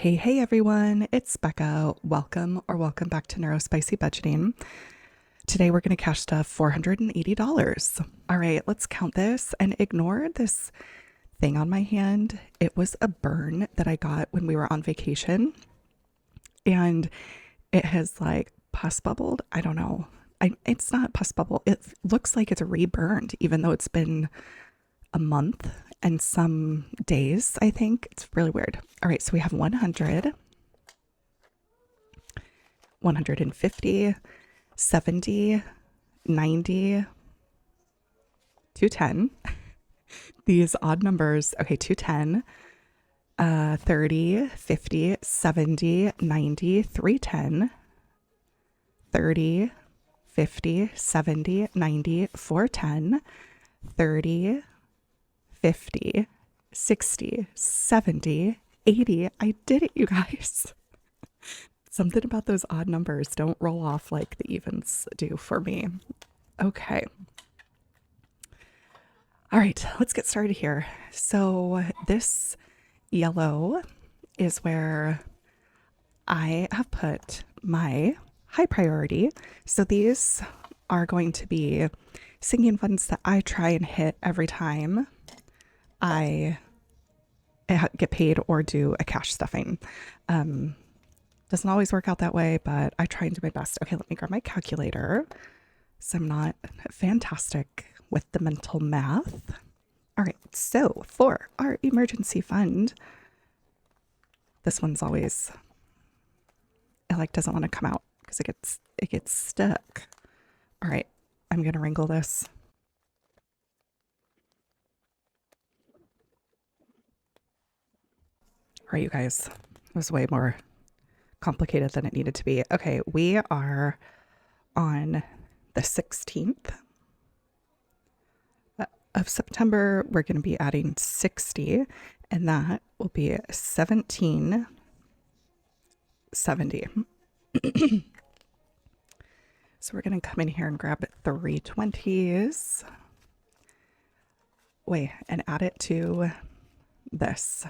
Hey everyone, it's Becca. Welcome back to Neurospicy Budgeting. Today we're going to cash stuff $480. All right, let's count this and ignore this thing on my hand. It was a burn that I got when we were on vacation, and it has like pus bubbled. I don't know. It's not pus bubble. It looks like it's reburned, even though it's been a month and some days, I think. It's really weird. All right, so we have 100, 150, 70, 90, 210. These odd numbers. Okay, 210, 30, 50, 70, 90, 310, 30, 50, 70, 90, 410, 30, 50, 60, 70, 80. I did it, you guys. Something about those odd numbers don't roll off like the evens do for me. Okay. All right, let's get started here. So this yellow is where I have put my high priority. So these are going to be sinking funds that I try and hit every time I get paid or do a cash stuffing. Doesn't always work out that way, but I try and do my best. Okay, let me grab my calculator, so I'm not fantastic with the mental math. All right, so for our emergency fund, this one's always, it like doesn't want to come out because it gets stuck. All right, I'm gonna wrangle this. All right, you guys, it was way more complicated than it needed to be. Okay, we are on the 16th of September. We're going to be adding 60, and that will be 1770. So we're going to come in here and grab 320s. Wait, and add it to this.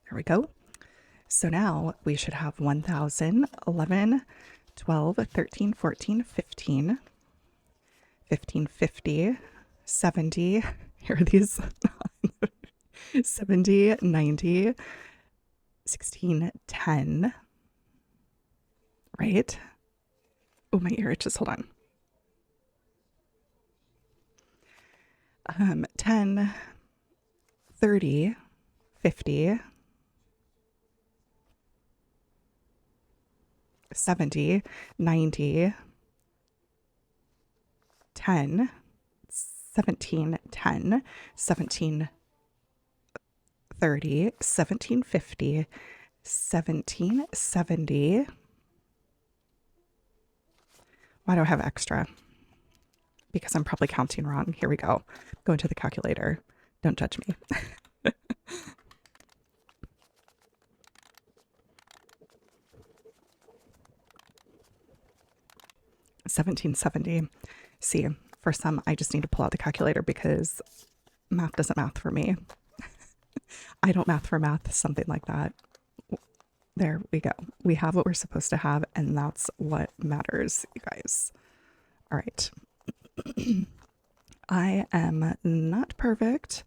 There we go. So now we should have 1,000, 11, 12, 13, 14, 15, 15, 50, 70. Here are these 70, 90, 16, 10. Right? Oh, my ear itches. Hold on. 10, 30, 50, 70, 90, 10, 17, 10, 17, 30, 17, 50, 17, 70. Why do I have extra? Because I'm probably counting wrong. Here we go. Go into the calculator. Don't judge me. 1770. See, for some, I just need to pull out the calculator because math doesn't math for me. I don't math for math, something like that. There we go. We have what we're supposed to have, and that's what matters, you guys. All right. I am not perfect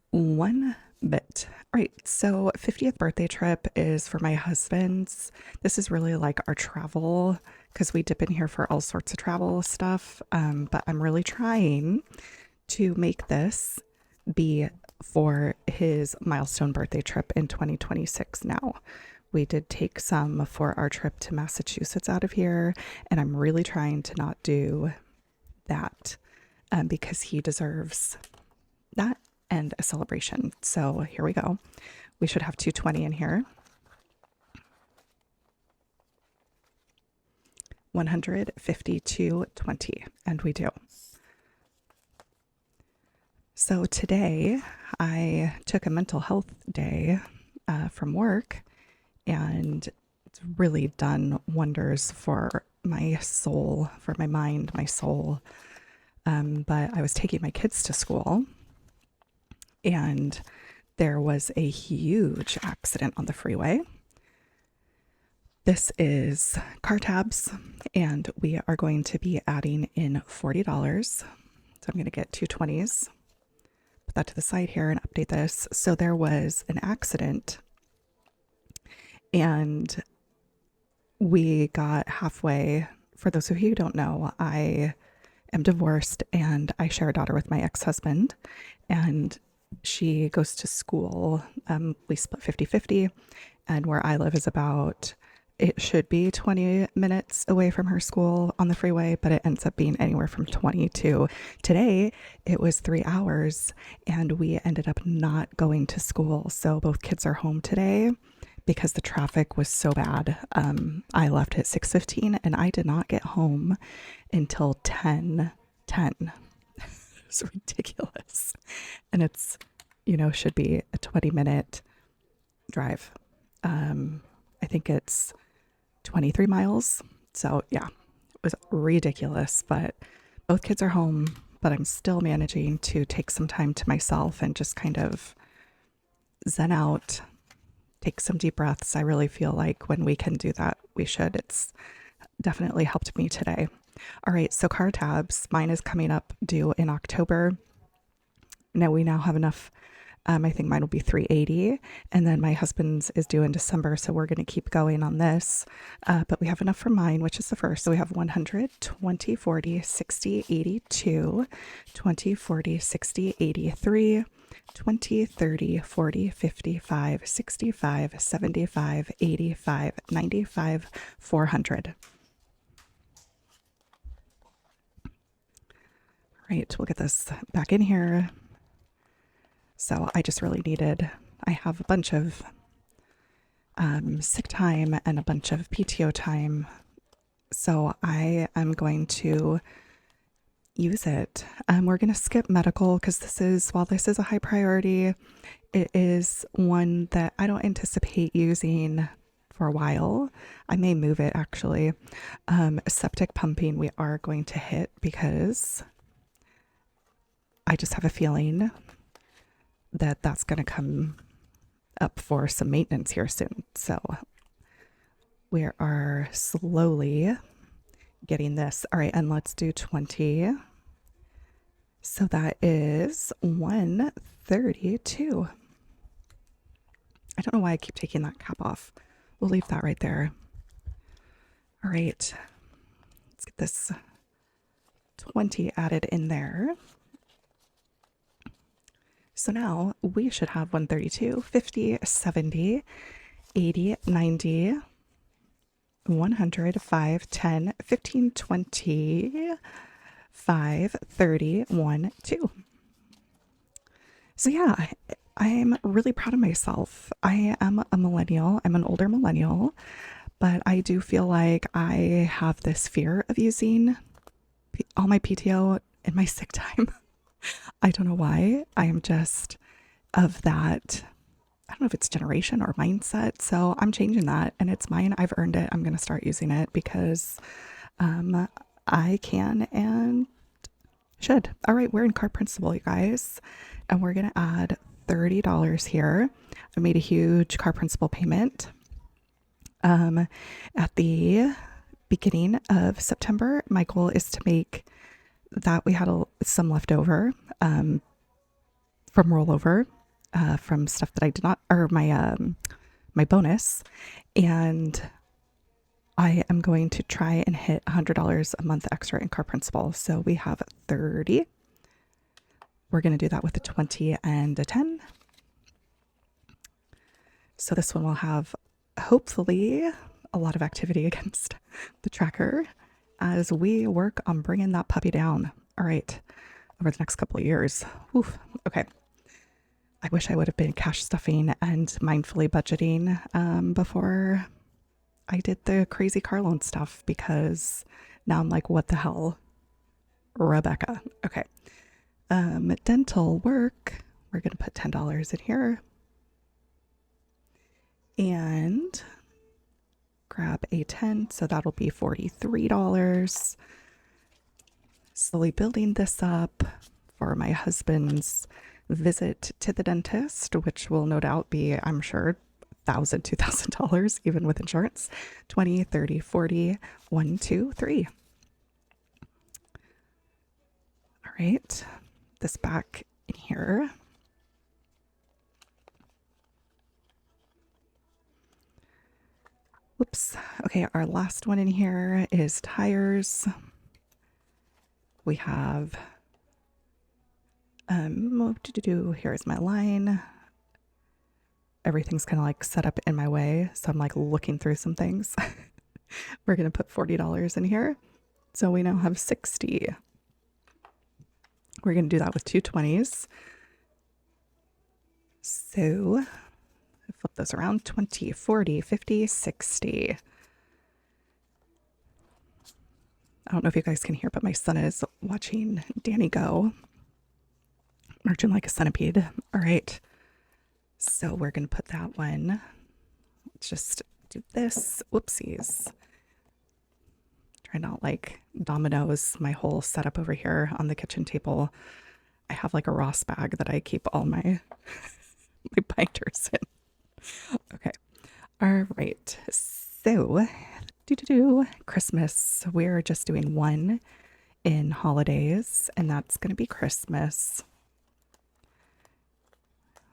one bit. All right, so 50th birthday trip is for my husband's. This is really like our travel, because we dip in here for all sorts of travel stuff, but I'm really trying to make this be for his milestone birthday trip in 2026 now. We did take some for our trip to Massachusetts out of here, and I'm really trying to not do that because he deserves that and a celebration. So here we go. We should have 220 in here. 152.20, and we do. So today I took a mental health day from work, and it's really done wonders for my soul, for my mind, my soul. But I was taking my kids to school, and there was a huge accident on the freeway. This is car tabs, and we are going to be adding in $40. So I'm going to get two 20s, put that to the side here and update this. So there was an accident, and we got halfway. For those of you who don't know, I am divorced and I share a daughter with my ex-husband, and she goes to school. We split 50-50, and where I live is about, it should be 20 minutes away from her school on the freeway, but it ends up being anywhere from 20 to, today it was 3 hours, and we ended up not going to school. So both kids are home today because the traffic was so bad. I left at 6:15 and I did not get home until 10:10. It's ridiculous. And it's, should be a 20-minute drive. I think it's 23 miles. So yeah, it was ridiculous, but both kids are home, but I'm still managing to take some time to myself and just kind of zen out, take some deep breaths. I really feel like when we can do that, we should. It's definitely helped me today. All right, so car tabs, mine is coming up due in October. Now we now have enough. I think mine will be $380, and then my husband's is due in December, so we're going to keep going on this. But we have enough for mine, which is the first. So we have 100, 20, 40, 60, 82, 20, 40, 60, 83, 20, 30, 40, 55, 65, 75, 85, 95, 400. All right, we'll get this back in here. So I just really needed, I have a bunch of sick time and a bunch of PTO time. So I am going to use it. We're going to skip medical because while this is a high priority, it is one that I don't anticipate using for a while. I may move it actually. Septic pumping we are going to hit because I just have a feeling that that's going to come up for some maintenance here soon. So we are slowly getting this. All right, and let's do 20. So that is 132. I don't know why I keep taking that cap off. We'll leave that right there. All right, let's get this 20 added in there. So now we should have 132, 50, 70, 80, 90, 100, 5, 10, 15, 20, 5, 30, 1, 2. So yeah, I'm really proud of myself. I am a millennial. I'm an older millennial, but I do feel like I have this fear of using all my PTO in my sick time. I don't know why. I am just of that, I don't know if it's generation or mindset. So I'm changing that, and it's mine. I've earned it. I'm going to start using it because I can and should. All right, we're in car principal, you guys, and we're going to add $30 here. I made a huge car principal payment at the beginning of September. My goal is to make that, we had some left over from rollover from stuff that I did not, or my bonus, and I am going to try and hit $100 a month extra in car principal. So we have 30. We're going to do that with a 20 and a 10. So this one will have hopefully a lot of activity against the tracker as we work on bringing that puppy down. All right, over the next couple of years. Oof. Okay. I wish I would have been cash stuffing and mindfully budgeting before I did the crazy car loan stuff, because now I'm like, what the hell, Rebecca? Okay. Dental work, we're going to put $10 in here and grab a 10. So that'll be $43. Slowly building this up for my husband's visit to the dentist, which will no doubt be, I'm sure, $1,000, $2,000, even with insurance. 20, 30, 40, 1, 2, 3. All right, this back in here. Whoops. Okay, our last one in here is tires. We have, here's my line. Everything's kind of like set up in my way, so I'm like looking through some things. We're going to put $40 in here. So we now have 60. We're going to do that with two 20s. So flip those around. 20, 40, 50, 60. I don't know if you guys can hear, but my son is watching Danny go, marching like a centipede. All right. So we're going to put that one. Let's just do this. Whoopsies. Try not like dominoes my whole setup over here on the kitchen table. I have like a Ross bag that I keep all my my binders in. Okay. All right. So Christmas. We're just doing one in holidays, and that's going to be Christmas.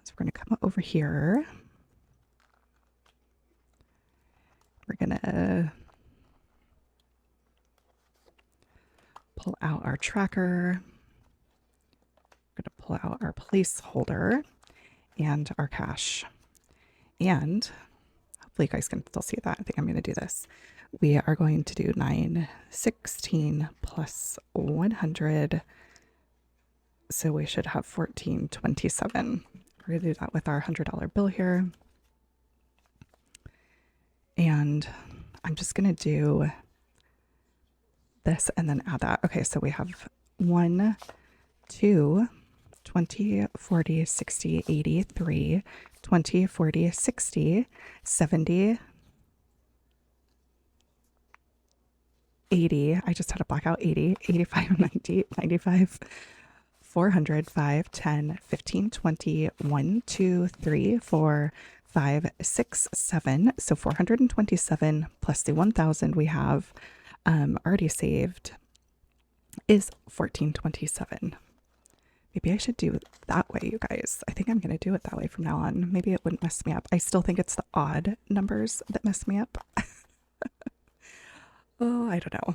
So we're going to come over here. We're going to pull out our tracker. We're going to pull out our placeholder and our cash. And hopefully you guys can still see that. I think I'm going to do this. We are going to do 916 plus 100. So we should have 1427. We're going to do that with our $100 bill here. And I'm just going to do this and then add that. Okay, so we have 1, 2, 20, 40, 60, 80, 3, 20, 40, 60, 70, 80. I just had a blackout. 80, 85, 90, 95, 400, 5, 10, 15, 20, 1, 2, 3, 4, 5, 6, 7. So 427 plus the 1,000 we have already saved is 1427. Maybe I should do it that way, you guys. I think I'm going to do it that way from now on. Maybe it wouldn't mess me up. I still think it's the odd numbers that mess me up. Oh, I don't know.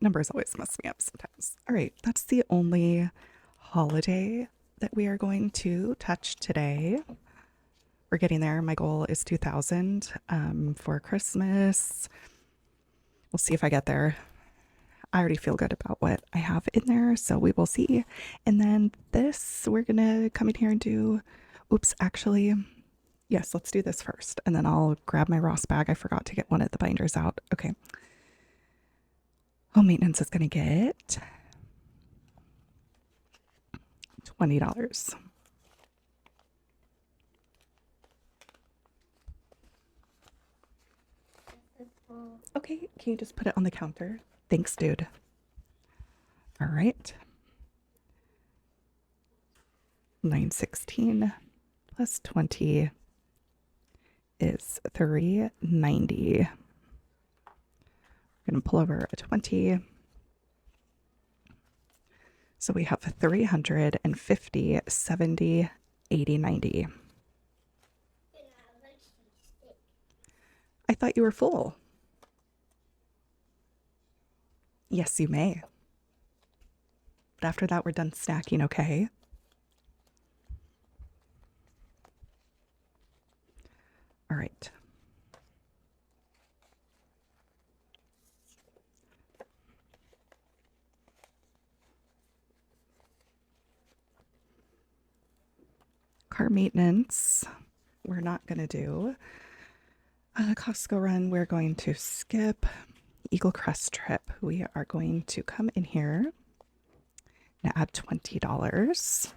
Numbers always mess me up sometimes. All right, that's the only holiday that we are going to touch today. We're getting there. My goal is 2,000 for Christmas. We'll see if I get there. I already feel good about what I have in there, so we will see. And then this, we're gonna come in here and do, oops, actually, yes, let's do this first. And then I'll grab my Ross bag. I forgot to get one of the binders out. Okay. Home maintenance is gonna get $20. Okay, can you just put it on the counter? Thanks, dude. All right. 916 plus 20 is 390. We're going to pull over a 20. So we have 350, 70, 80, 90. I thought you were full. Yes, you may. But after that, we're done snacking, okay? All right. Car maintenance, we're not going to do. Costco run, we're going to skip. Eagle Crest trip, we are going to come in here and add $20.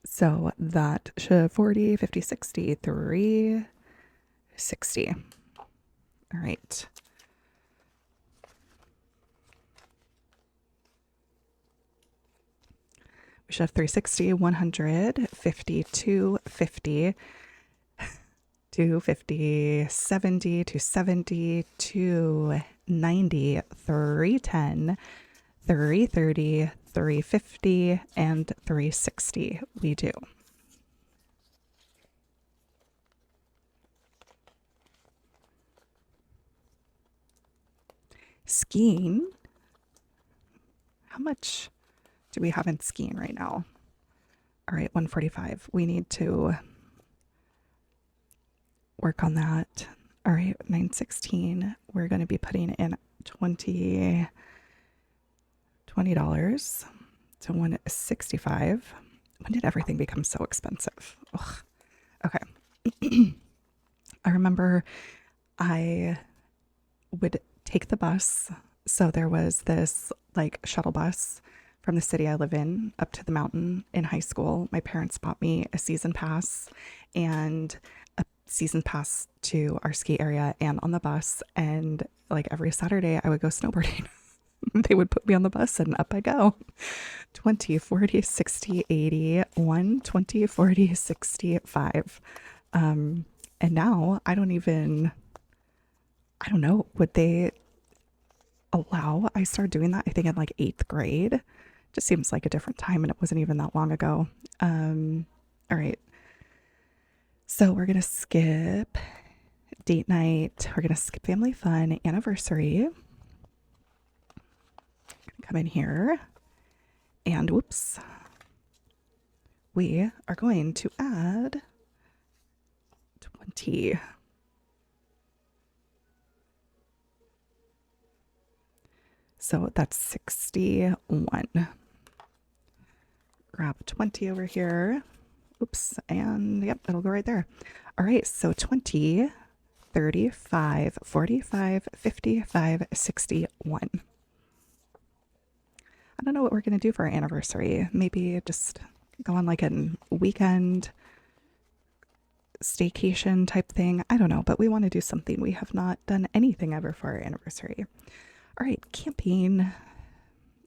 So that should 40, 50, 60, 60. All right. We should have 360, 100, 50, 250, 250, 70, 270, 290, 310, 330, 350, and 360. We do. Skiing. How much do we have in skiing right now? All right, 145. We need to work on that. All right, 916. We're going to be putting in $20 to 165. When did everything become so expensive? Ugh. Okay. I remember I would take the bus. So there was this like shuttle bus from the city I live in up to the mountain in high school. My parents bought me a season pass and a season pass to our ski area and on the bus. And like every Saturday, I would go snowboarding. They would put me on the bus and up I go. 20, 40, 60, 80, 1, 20, 40, 60, 5. And now I don't know, would they allow I started doing that I think in like 8th grade. Just seems like a different time and it wasn't even that long ago. All right, so we're gonna skip date night, we're gonna skip family fun, anniversary. Come in here and whoops, we are going to add 20. So that's 61. Grab 20 over here. Oops. And yep, it'll go right there. All right. So 20, 35, 45, 55, 61. I don't know what we're going to do for our anniversary. Maybe just go on like a weekend staycation type thing. I don't know, but we want to do something. We have not done anything ever for our anniversary. All right, camping.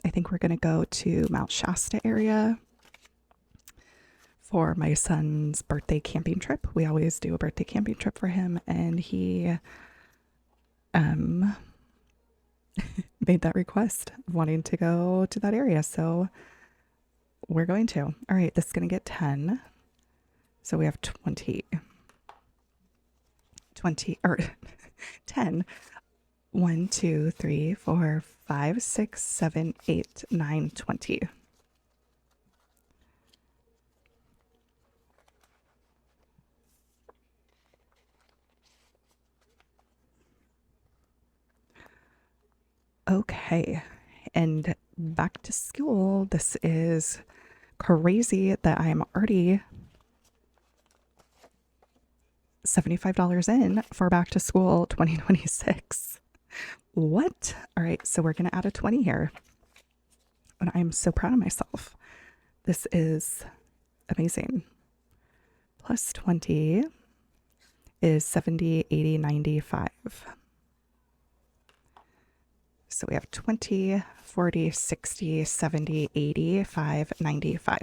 I think we're going to go to Mount Shasta area for my son's birthday camping trip. We always do a birthday camping trip for him, and he made that request of wanting to go to that area, so we're going to. All right, this is going to get 10. So we have 20 or 10. 1, 2, 3, 4, 5, 6, 7, 8, 9, 20. Okay, and back to school. This is crazy that I'm already $75 in for back to school 2026. What? All right, so we're going to add a 20 here. And I'm so proud of myself. This is amazing. Plus 20 is 70, 80, 95. So we have 20, 40, 60, 70, 85, 95.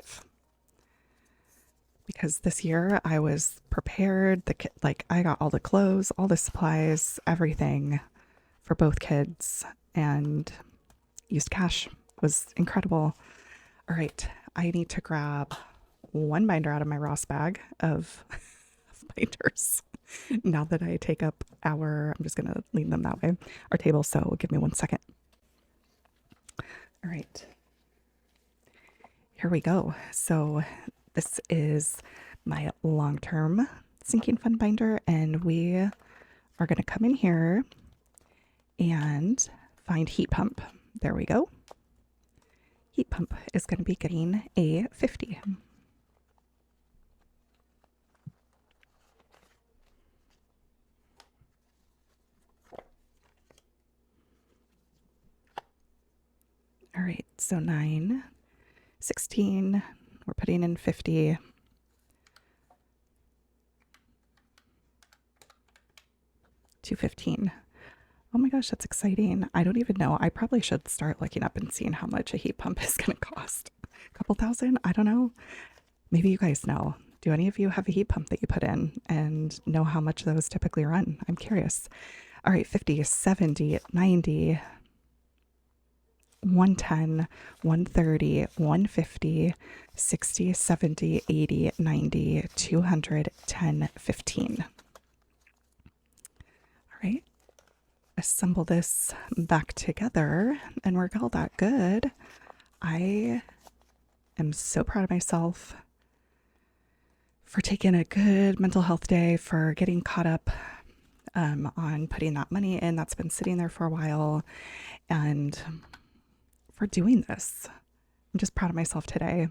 Because this year I was prepared. I got all the clothes, all the supplies, everything for both kids, and used cash. Was incredible. All right, I need to grab one binder out of my Ross bag of binders. Now that I take up I'm just going to lean them that way, our table. So give me 1 second. All right, here we go. So this is my long-term sinking fund binder, and we are going to come in here and find heat pump. There we go. Heat pump is going to be getting a 50. All right, so 9, 16, we're putting in 50. $215. Oh my gosh, that's exciting. I don't even know. I probably should start looking up and seeing how much a heat pump is going to cost. A couple thousand? I don't know. Maybe you guys know. Do any of you have a heat pump that you put in and know how much those typically run? I'm curious. All right, 50, 70, 90, 110, 130, 150, 60, 70, 80, 90, 200, 10, 15. All right, assemble this back together and work all that good. I am so proud of myself for taking a good mental health day, for getting caught up on putting that money in that's been sitting there for a while, and for doing this. I'm just proud of myself today,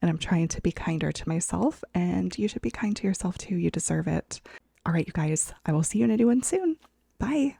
and I'm trying to be kinder to myself, and you should be kind to yourself too. You deserve it. All right, you guys, I will see you in a new one soon. Bye.